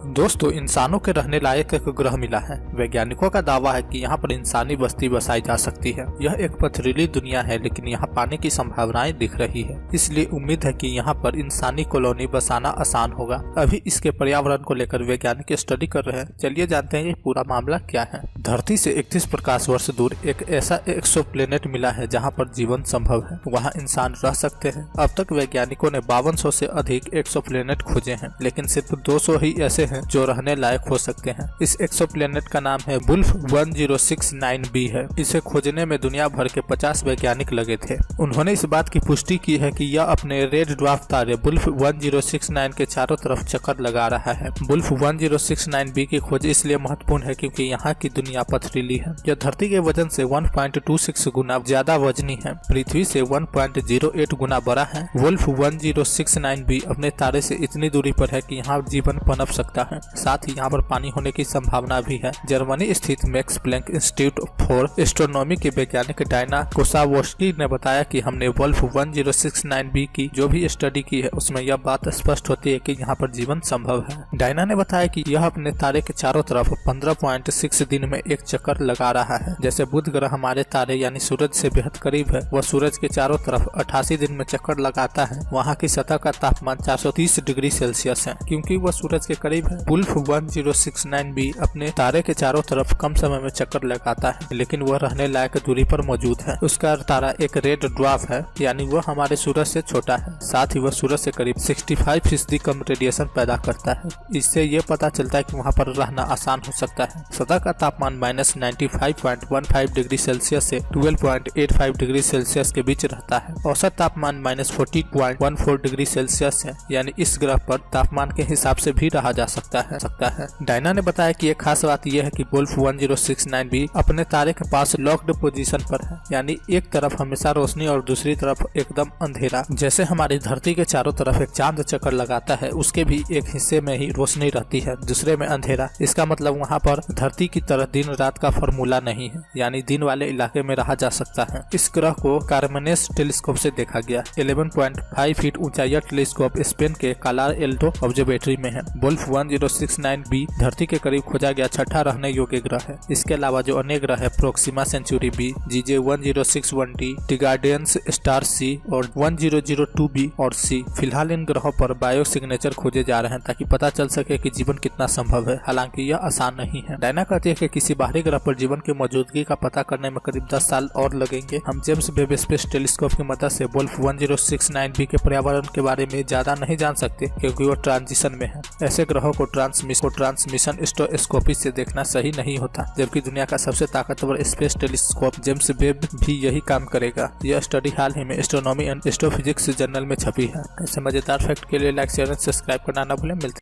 दोस्तों, इंसानों के रहने लायक एक ग्रह मिला है। वैज्ञानिकों का दावा है कि यहाँ पर इंसानी बस्ती बसाई जा सकती है। यह एक पथरीली दुनिया है, लेकिन यहाँ पाने की संभावनाएं दिख रही है। इसलिए उम्मीद है कि यहाँ पर इंसानी कॉलोनी बसाना आसान होगा। अभी इसके पर्यावरण को लेकर वैज्ञानिक स्टडी कर रहे हैं। चलिए जानते हैं ये पूरा मामला क्या है। धरती से 31 प्रकाश वर्ष दूर एक ऐसा एक्सोप्लैनेट मिला है जहाँ पर जीवन संभव है, वहाँ इंसान रह सकते हैं। अब तक वैज्ञानिकों ने 5200 से अधिक एक्सोप्लैनेट खोजे हैं, लेकिन सिर्फ 200 ही ऐसे हैं जो रहने लायक हो सकते हैं। इस एक्सोप्लैनेट का नाम है वुल्फ 1069b है। इसे खोजने में दुनिया भर के 50 वैज्ञानिक लगे थे। उन्होंने इस बात की पुष्टि की है कि यह अपने रेड ड्वार्फ तारे वुल्फ 1069 के चारों तरफ चक्कर लगा रहा है। वुल्फ 1069b की खोज इसलिए महत्वपूर्ण है क्योंकि यहाँ की दुनिया पथरीली है। यह धरती के वजन से 1.26 गुना ज्यादा वजनी है, पृथ्वी से 1.08 गुना बड़ा है। वुल्फ 1069b अपने तारे से इतनी दूरी पर है कि यहाँ जीवन पनप सकता है। साथ ही यहाँ पर पानी होने की संभावना भी है। जर्मनी स्थित Max Planck Institute for Astronomy के वैज्ञानिक डायना कोसावोस्की ने बताया कि हमने वुल्फ 1069b की जो भी स्टडी की है उसमें यह बात स्पष्ट होती है कि यहाँ पर जीवन संभव है। डायना ने बताया कि यह अपने तारे के चारों तरफ 15.6 दिन में एक चक्कर लगा रहा है। जैसे बुध ग्रह हमारे तारे यानी सूरज से बेहद करीब है, वह सूरज के चारों तरफ 88 दिन में चक्कर लगाता है। वहाँ की सतह का तापमान 430 डिग्री सेल्सियस है। क्योंकि वह सूरज के करीब है, वुल्फ 1069b अपने तारे के चारों तरफ कम समय में चक्कर लगाता है, लेकिन वह रहने लायक दूरी पर मौजूद है। उसका तारा एक रेड ड्वार्फ है, यानी वह हमारे सूरज से छोटा है। साथ ही वह सूरज से करीब 65% कम रेडिएशन पैदा करता है। इससे ये पता चलता है कि वहाँ पर रहना आसान हो सकता है। सतह का तापमान -95.15 डिग्री सेल्सियस से 12.85 डिग्री सेल्सियस के बीच रहता है। औसत तापमान -40.14 डिग्री सेल्सियस है, यानी इस ग्रह पर तापमान के हिसाब से भी रहा जा सकता है। डायना ने बताया कि एक खास बात यह है कि वुल्फ 1069b अपने तारे के पास लॉक्ड पोजीशन पर है, यानी एक तरफ हमेशा रोशनी और दूसरी तरफ एकदम अंधेरा। जैसे हमारी धरती के चारों तरफ एक चांद चक्कर लगाता है, उसके भी एक हिस्से में ही रोशनी रहती है, दूसरे में अंधेरा। इसका मतलब वहाँ पर धरती की तरह दिन रात का फॉर्मूला नहीं है, यानी दिन वाले इलाके में रहा जा सकता है। इस ग्रह को कार्मेनेस टेलीस्कोप से देखा गया। 11.5 फीट ऊंचा यह टेलीस्कोप स्पेन के कालार एल्टो ऑब्जर्वेटरी में है। वुल्फ 1069b धरती के करीब खोजा गया छठा रहने योग्य ग्रह है। इसके अलावा जो अन्य ग्रह है प्रोक्सिमा सेंचुरी b, जीजे 1061d, टिगार्डियंस स्टार सी और 1002b और c। फिलहाल इन ग्रहों पर बायो सिग्नेचर खोजे जा रहे हैं ताकि पता चल सके कि जीवन कितना संभव है। हालांकि यह आसान नहीं है। डायना कहती है कि किसी बाहरी ग्रह पर जीवन की मौजूदगी का पता करने में करीब 10 साल और लगेंगे। हम जेम्स वेब स्पेस टेलीस्कोप की मदद से वुल्फ 1069b के पर्यावरण के बारे में ज्यादा नहीं जान सकते क्योंकि वो ट्रांजिशन में है। ऐसे ग्रहों को ट्रांसमिशन स्टोस्कोपी से देखना सही नहीं होता, जबकि दुनिया का सबसे ताकतवर स्पेस टेलीस्कोप जेम्स वेब भी यही काम करेगा। यह स्टडी हाल ही में एस्ट्रोनॉमी एंड एस्ट्रोफिजिक्स जर्नल में छपी है। ऐसे मजेदार फैक्ट के लिए लाइक शेयर और सब्सक्राइब करना न भूलें। मिलते